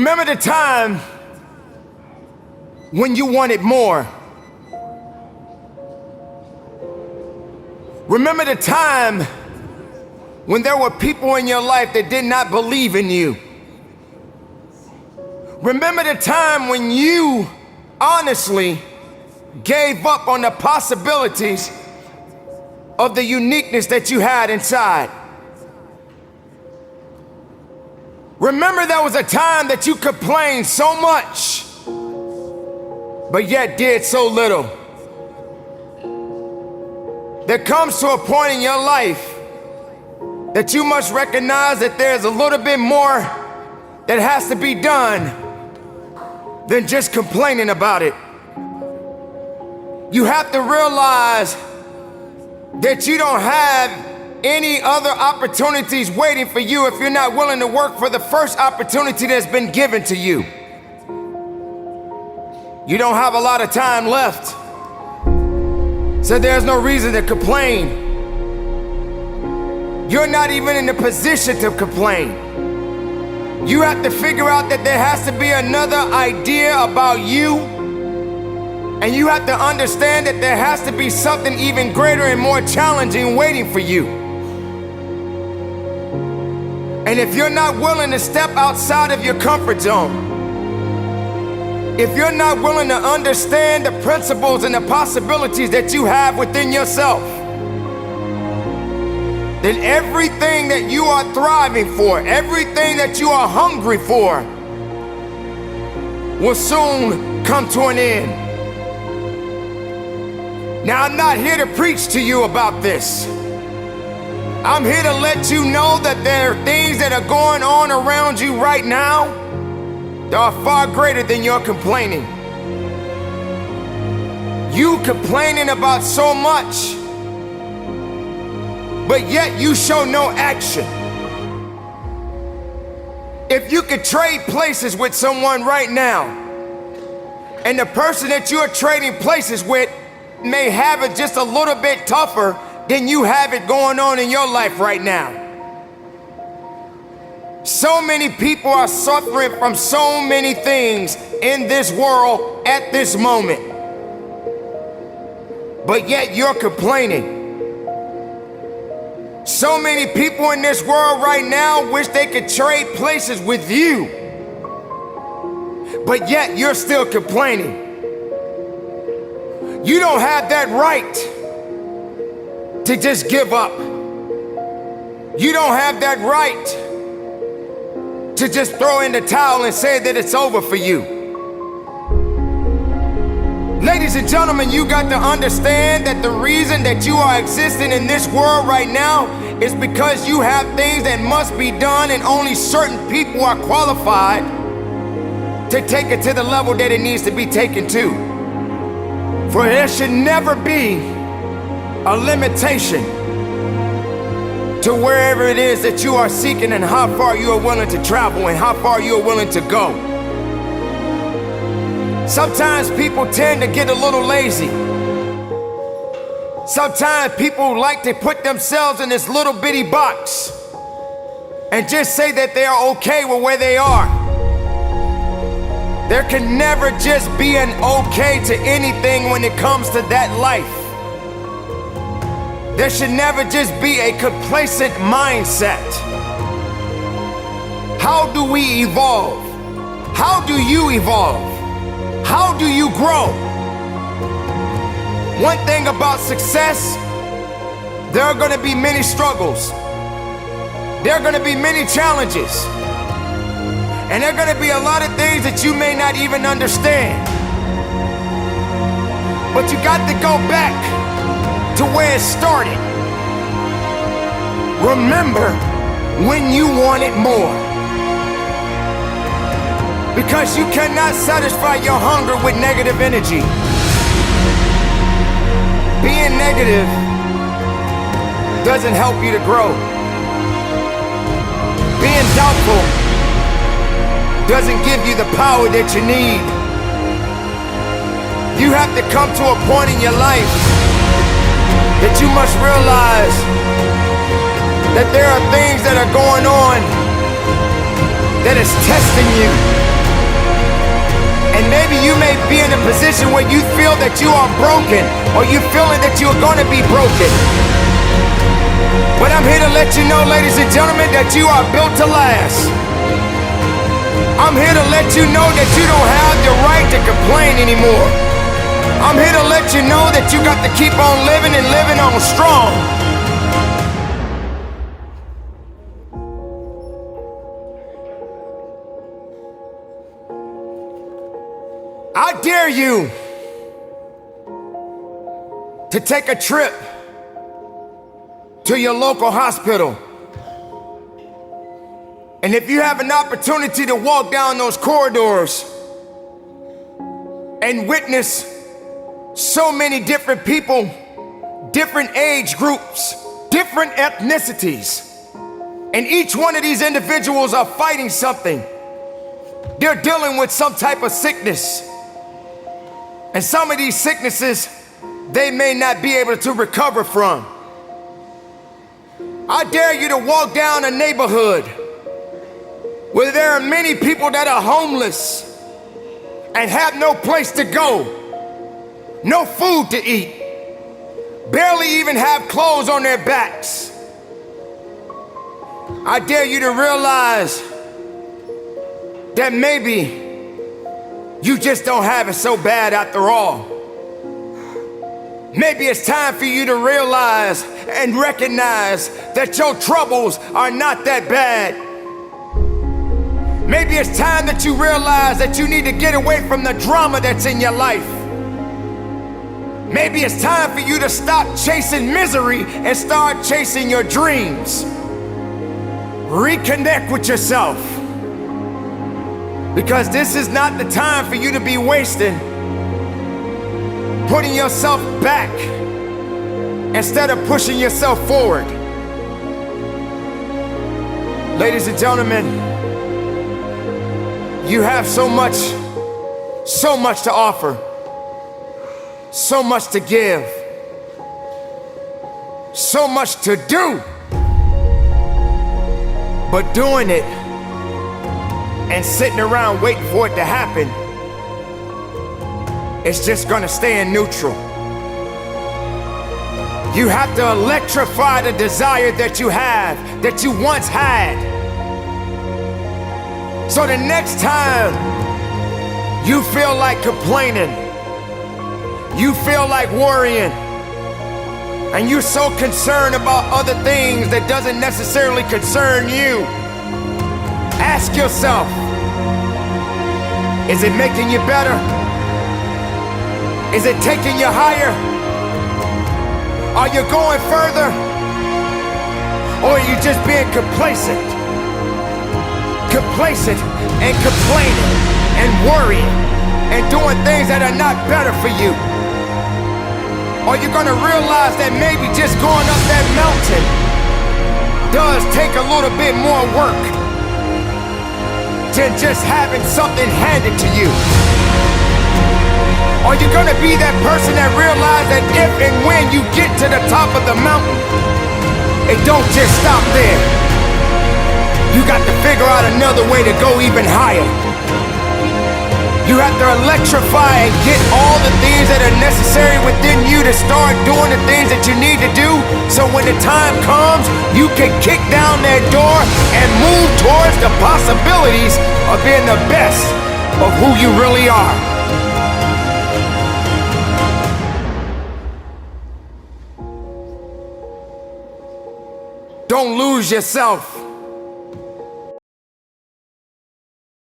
Remember the time when you wanted more. Remember the time when there were people in your life that did not believe in you. Remember the time when you honestly gave up on the possibilities of the uniqueness that you had inside. Remember there was a time that you complained so much, but yet did so little. There comes to a point in your life that you must recognize that there's a little bit more that has to be done than just complaining about it. You have to realize that you don't have any other opportunities waiting for you if you're not willing to work for the first opportunity that's been given to you. You don't have a lot of time left, so there's no reason to complain. You're not even in the position to complain. You have to figure out that there has to be another idea about you, and you have to understand that there has to be something even greater and more challenging waiting for you. And if you're not willing to step outside of your comfort zone, if you're not willing to understand the principles and the possibilities that you have within yourself, then everything that you are thriving for, everything that you are hungry for, will soon come to an end. Now, I'm not here to preach to you about this. I'm here to let you know that there are things that are going on around you right now that are far greater than your complaining. You complaining about so much, but yet you show no action. If you could trade places with someone right now, and the person that you are trading places with may have it just a little bit tougher than you have it going on in your life right now. So many people are suffering from so many things in this world at this moment, but yet you're complaining. So many people in this world right now wish they could trade places with you, but yet you're still complaining. You don't have that right to just give up. You don't have that right to just throw in the towel and say that it's over for you. Ladies and gentlemen, you got to understand that the reason that you are existing in this world right now is because you have things that must be done, and only certain people are qualified to take it to the level that it needs to be taken to. For there should never be a limitation to wherever it is that you are seeking and how far you are willing to travel and how far you are willing to go. Sometimes people tend to get a little lazy. Sometimes people like to put themselves in this little bitty box and just say that they are okay with where they are. There can never just be an okay to anything when it comes to that life. There should never just be a complacent mindset. How do we evolve? How do you evolve? How do you grow? One thing about success, there are going to be many struggles. There are going to be many challenges. And there are going to be a lot of things that you may not even understand. But you got to go back to where it started. Remember when you wanted more. Because you cannot satisfy your hunger with negative energy. Being negative doesn't help you to grow. Being doubtful doesn't give you the power that you need. You have to come to a point in your life that you must realize that there are things that are going on that is testing you. maybe you may be in a position where you feel that you are broken, or you feeling that you're gonna be broken. But I'm here to let you know, ladies and gentlemen, that you are built to last. I'm here to let you know that you don't have the right to complain anymore. I'm here to let you know that you got to keep on living and living on strong. I dare you to take a trip to your local hospital. And if you have an opportunity to walk down those corridors and witness so many different people, different age groups, different ethnicities, and each one of these individuals are fighting something. They're dealing with some type of sickness. And some of these sicknesses, they may not be able to recover from. I dare you to walk down a neighborhood where there are many people that are homeless and have no place to go, no food to eat, barely even have clothes on their backs. I dare you to realize that maybe you just don't have it so bad after all. Maybe it's time for you to realize and recognize that your troubles are not that bad. Maybe it's time that you realize that you need to get away from the drama that's in your life. Maybe it's time for you to stop chasing misery and start chasing your dreams. Reconnect with yourself. Because this is not the time for you to be wasting, putting yourself back instead of pushing yourself forward. Ladies and gentlemen, you have so much to offer, so much to give, so much to do, but doing it and sitting around waiting for it to happen, it's just gonna stay in neutral. You have to electrify the desire that you have, that you once had. So the next time you feel like complaining, you feel like worrying, and you're so concerned about other things that doesn't necessarily concern you, ask yourself, is it making you better? Is it taking you higher? Are you going further? Or are you just being complacent? Complacent and complaining and worrying and doing things that are not better for you? Are you gonna realize that maybe just going up that mountain does take a little bit more work than just having something handed to you? Are you gonna be that person that realizes that if and when you get to the top of the mountain, it don't just stop there? You got to figure out another way to go even higher. You have to electrify and get all the things that are necessary within you to start doing the things that you need to do, so when the time comes, you can kick down that door and move towards the possibilities of being the best of who you really are. Don't lose yourself